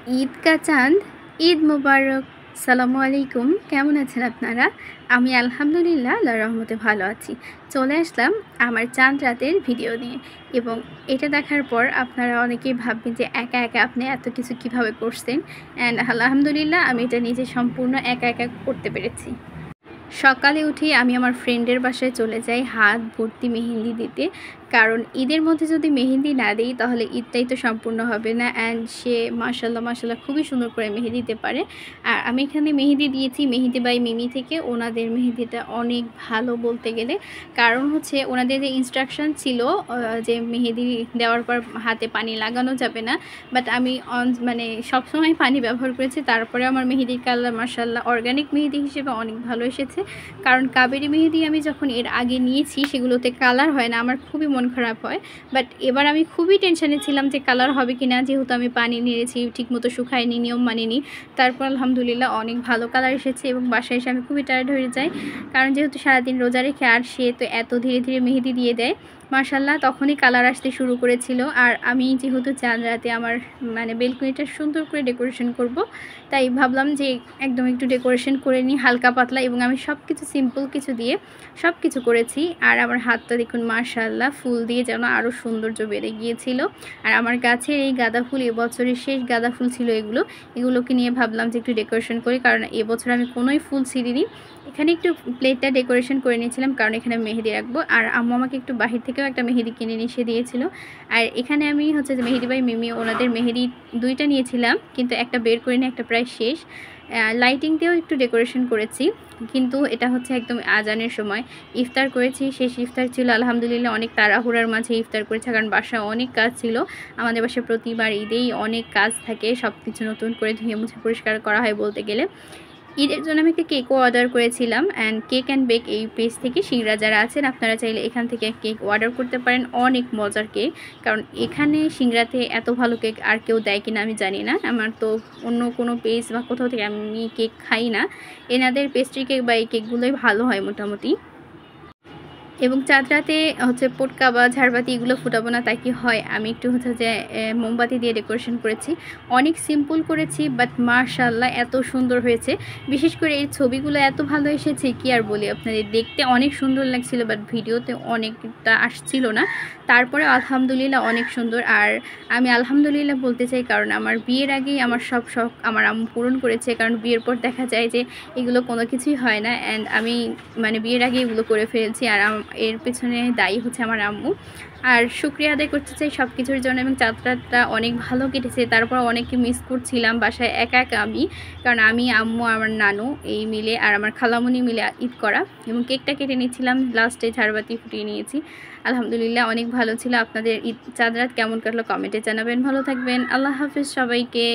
ঈদ का চাঁদ, ঈদ মুবারক। সালামু আলাইকুম। কেমন আছেন আপনারা? আমি আলহামদুলিল্লাহ আল্লাহর রহমতে ভালো আছি। চলে আসলাম আমার চাঁদ রাতের ভিডিও নিয়ে, এবং এটা দেখার পর আপনারা অনেকেই ভাববেন যে একা একা আপনি এত কিছু কিভাবে করছেন। অ্যান্ড আলহামদুলিল্লাহ আমি এটা নিজে সম্পূর্ণ একা একা করতে পেরেছি। সকালে উঠে আমি আমার ফ্রেন্ডের বাসায় চলে যাই হাত ভর্তি মেহেন্দি দিতে, কারণ ঈদের মধ্যে যদি মেহেন্দি না দিই তাহলে ঈদটাই তো সম্পূর্ণ হবে না। অ্যান্ড সে মাশাল্লাহ মাশাল্লাহ খুবই সুন্দর করে মেহেন্দি দিতে পারে। আর আমি এখানে মেহেন্দি দিয়েছি মেহেন্দি বাই মিমি থেকে। ওনাদের মেহেন্দিটা অনেক ভালো বলতে গেলে, কারণ হচ্ছে ওনাদের যে ইনস্ট্রাকশন ছিল যে মেহেন্দি দেওয়ার পর হাতে পানি লাগানো যাবে না, বাট আমি মানে সবসময় পানি ব্যবহার করেছি। তারপরে আমার মেহেদির কালার মাশাল্লাহ অর্গানিক মেহেদি হিসেবে অনেক ভালো এসেছে। কারণ কাবেরি মেহেদি আমি যখন এর আগে নিয়েছি সেগুলোতে কালার হয় না, আমার খুবই মন খারাপ হয়। বাট এবার আমি খুবই টেনশানে ছিলাম যে কালার হবে কি না, যেহেতু আমি পানি নিয়েছি ঠিকমতো শুকায়নি, নিয়ম মানিনি। তারপর আলহামদুলিল্লাহ অনেক ভালো কালার এসেছে, এবং বাসায় এসে আমি খুবই টায়ার্ড হয়ে যাই, কারণ যেহেতু সারাদিন রোজা রেখে আর সে তো এত ধীরে ধীরে মেহেদি দিয়ে দেয় মাশাল্লাহ, তখনই কালার আসতে শুরু করেছিল। আর আমি যেহেতু চাঁদ রাতে আমার মানে বেলকনিটা সুন্দর করে ডেকোরেশন করব, তাই ভাবলাম যে একদম একটু ডেকোরেশন করে নিই হালকা পাতলা, এবং আমি সব কিছু সিম্পল কিছু দিয়ে সব কিছু করেছি। আর আমার হাতটা দেখুন মাশাল্লাহ ফুল দিয়ে যেন আরও সৌন্দর্য বেড়ে গিয়েছিল। আর আমার গাছের এই গাঁদা ফুল এবছরের শেষ গাঁদা ফুল ছিল, এগুলোকে নিয়ে ভাবলাম যে একটু ডেকোরেশন করি, কারণ এবছর আমি কোনোই ফুল ছিঁড়িনি। এখানে একটু প্লেটটা ডেকোরেশন করে নিয়েছিলাম, কারণ এখানে মেহেদি রাখবো। আর আম্মু আমাকে একটু বাহির থেকেও একটা মেহেদি কিনে নিয়ে এসে দিয়েছিল। আর এখানে আমি হচ্ছে যে মেহেদি বাই মিমি ওনাদের মেহেদি দুইটা নিয়েছিলাম, কিন্তু একটা বের করে নিয়ে একটা প্রায় শেষ। লাইটিং দিয়েও একটু ডেকোরেশন করেছি, কিন্তু এটা হচ্ছে একদম আজানের সময় ইফতার করেছি। শেষ ইফতার ছিল আলহামদুলিল্লাহ, অনেক তাড়াহুড়ার মাঝে ইফতার করেছি, কারণ বাসায় অনেক কাজ ছিল। আমাদের বাসায় প্রতিবার ঈদেই অনেক কাজ থাকে, সব কিছু নতুন করে ধুয়ে মুছে পরিষ্কার করা হয় বলতে গেলে। ঈদের জন্য আমি একটা কেকও অর্ডার করেছিলাম, অ্যান্ড কেক অ্যান্ড বেক এই পেজ থেকে সিংড়া যারা আছেন আপনারা চাইলে এখান থেকে কেক অর্ডার করতে পারেন। অনেক মজার কেক, কারণ এখানে সিংড়াতে এত ভালো কেক আর কেউ দেয় কিনা আমি জানি না। আমার তো অন্য কোনো পেজ বা কোথাও থেকে আমি কেক খাই না, এনাদের পেস্ট্রি কেক বা এই কেকগুলোই ভালো হয় মোটামুটি। এবং চাঁদ রাতে হচ্ছে পটকা বা ঝাড়বাতি এগুলো ফুটাবো না, তাই কি হয় আমি একটু হচ্ছে যে মোমবাতি দিয়ে ডেকোরেশন করেছি। অনেক সিম্পল করেছি, বাট মাশাল্লাহ এত সুন্দর হয়েছে। বিশেষ করে এর ছবিগুলো এত ভালো এসেছে কি আর বলি আপনাদের, দেখতে অনেক সুন্দর লাগছিল, বাট ভিডিওতে অনেকটা আসছিল না। তারপরে আলহামদুলিল্লাহ অনেক সুন্দর। আর আমি আলহামদুলিল্লাহ বলতে চাই, কারণ আমার বিয়ের আগেই আমার সব শখ আমার আম্মু পূরণ করেছে, কারণ বিয়ের পর দেখা যায় যে এগুলো কোনো কিছুই হয় না। অ্যান্ড আমি মানে বিয়ের আগে এগুলো করে ফেলছি, আর এর পেছনে দায়ী হচ্ছে আমার আম্মু। আর শুকরিয়া আদায় করতে চাই সব কিছুর জন্য। এবং যাত্রাটা অনেক ভালো কেটেছে। তারপর অনেকে মিস করছিলাম বাসায় একা একা আমি, কারণ আমি আম্মু আমার নানু এই মিলে আর আমার খালামুনি মিলে ঈদ করা, এবং কেকটা কেটে নিয়েছিলাম, লাস্টে ঝাড়বাতি ফুটিয়ে নিয়েছি। আলহামদুলিল্লাহ অনেক ভালো ছিল। আপনাদের ঈদ চাঁদ রাত কেমন কাটলো কমেন্টে জানাবেন। ভালো থাকবেন। আল্লাহ হাফিজ সবাইকে।